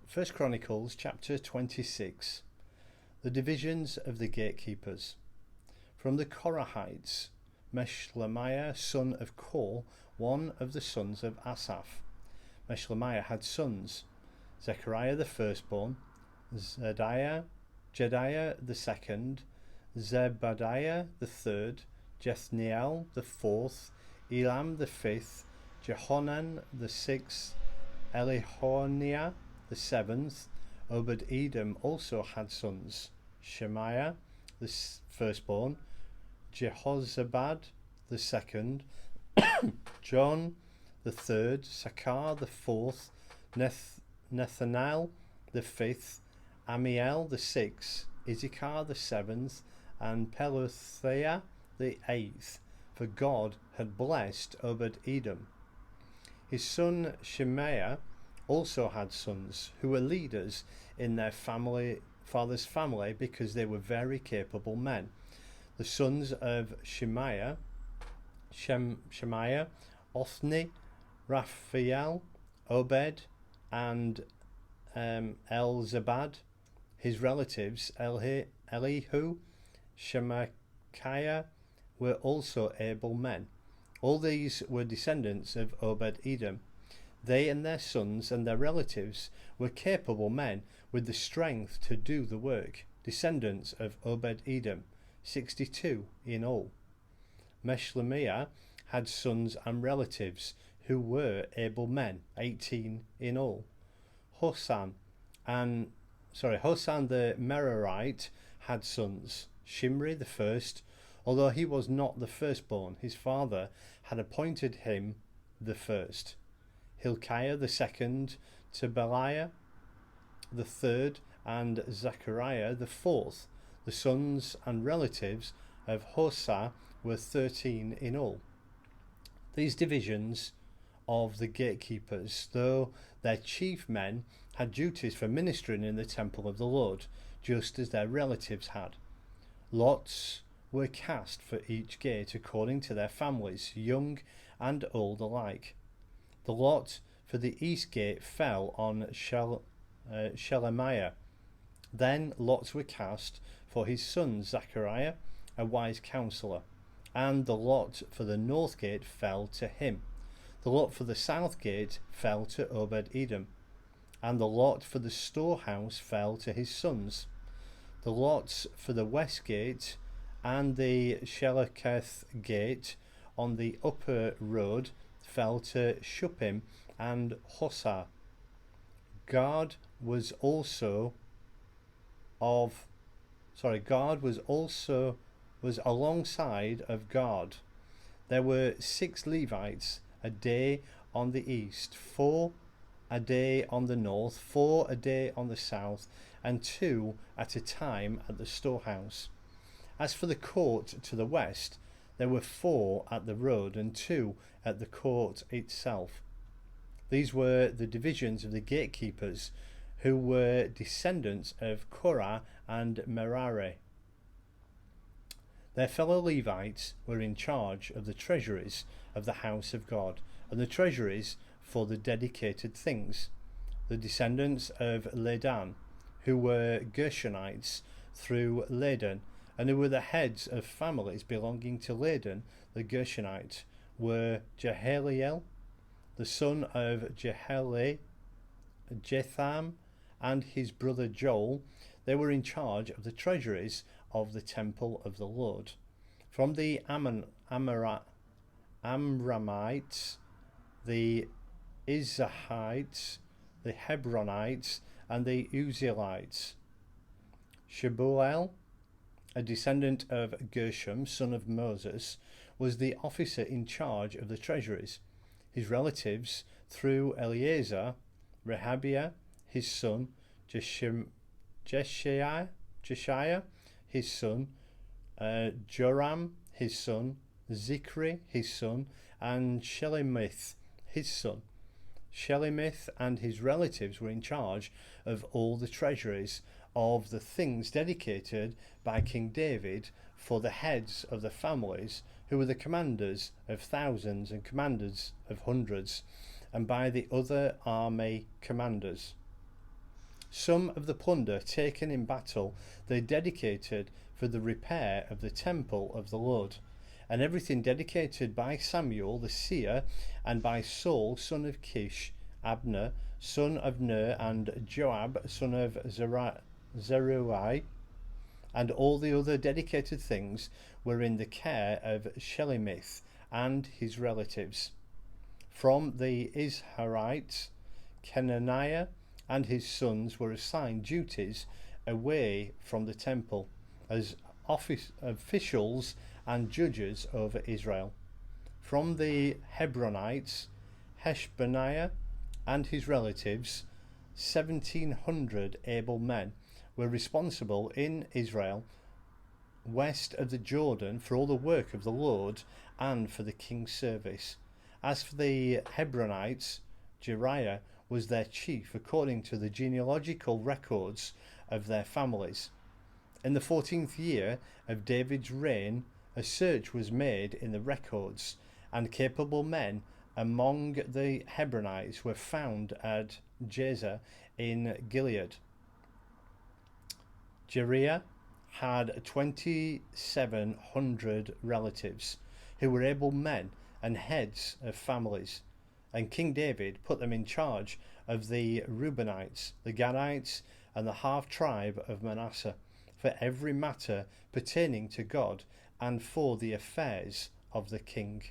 First Chronicles chapter 26. The divisions of the gatekeepers. From the Korahites, Meshelemiah son of Korah, one of the sons of Asaph. Meshelemiah had sons: Zechariah the firstborn, Jediael the second, Zebadiah the third, Jathniel the fourth, Elam the fifth, Jehohanan the sixth, Elihoenai the seventh. Obed-Edom also had sons: Shemaiah the firstborn, Jehozabad the second, John the third, Sacar the fourth, Nethanel the fifth, Ammiel the sixth, Issachar the seventh, and Peullethai the eighth. For God had blessed Obed-Edom. His son Shemaiah also had sons who were leaders in their father's family, because they were very capable men. The sons of Shemaiah, Othni, Rephael, Obed, and Elzabad. His relatives Elihu, Semakiah, were also able men. All these were descendants of Obed-Edom. They and their sons and their relatives were capable men with the strength to do the work. Descendants of Obed-Edom, 62 in all. Meshelemiah had sons and relatives who were able men, 18 in all. Hosah the Merarite had sons: Shimri the first. Although he was not the firstborn, his father had appointed him the first. Hilkiah the second, Tobaliah the third, and Zechariah the fourth. The sons and relatives of Hosah were 13 in all. These divisions of the gatekeepers, though their chief men had duties for ministering in the temple of the Lord, just as their relatives had. Lots were cast for each gate according to their families, young and old alike. The lot for the east gate fell on Meshelemiah. Then lots were cast for his son Zechariah, a wise counselor, and the lot for the north gate fell to him. The lot for the south gate fell to Obed-Edom, and the lot for the storehouse fell to his sons. The lots for the west gate and the Shalleketh Gate on the upper road fell to Shuppim and Hosah. God was alongside of God. There were 6 Levites a day on the east, 4 a day on the north, 4 a day on the south, and 2 at a time at the storehouse. As for the court to the west, there were 4 at the road and 2 at the court itself. These were the divisions of the gatekeepers, who were descendants of Korah and Merari. Their fellow Levites were in charge of the treasuries of the house of God and the treasuries for the dedicated things. The descendants of Ladan, who were Gershonites through Ladan, and who were the heads of families belonging to Ladan the Gershonite, were Jehediel, the son of Jotham, and his brother Joel. They were in charge of the treasuries of the temple of the Lord. From the Amramites, the Izrahites, the Hebronites, and the Uzzielites. Shebuel, a descendant of Gershom, son of Moses, was the officer in charge of the treasuries. His relatives through Eleazar, Rehabiah, his son, Jeshaiah, his son, Joram, his son, Zikri, his son, and Shelomith, his son. Shelomith and his relatives were in charge of all the treasuries of the things dedicated by King David for the heads of the families, who were the commanders of thousands and commanders of hundreds, and by the other army commanders. Some of the plunder taken in battle they dedicated for the repair of the temple of the Lord, and everything dedicated by Samuel the seer, and by Saul son of Kish, Abner son of Ner, and Joab son of Zeruiah, and all the other dedicated things were in the care of Shelomith and his relatives. From the Israelites, Kenaniah and his sons were assigned duties away from the temple as officials and judges over Israel. From the Hebronites, Heshboniah and his relatives, 1,700 able men, were responsible in Israel west of the Jordan for all the work of the Lord and for the king's service. As for the Hebronites, Jeriah was their chief according to the genealogical records of their families. In the 14th year of David's reign, a search was made in the records, and capable men among the Hebronites were found at Jazer in Gilead. Jeriah had 2,700 relatives who were able men and heads of families, and King David put them in charge of the Reubenites, the Gadites, and the half-tribe of Manasseh, for every matter pertaining to God and for the affairs of the king.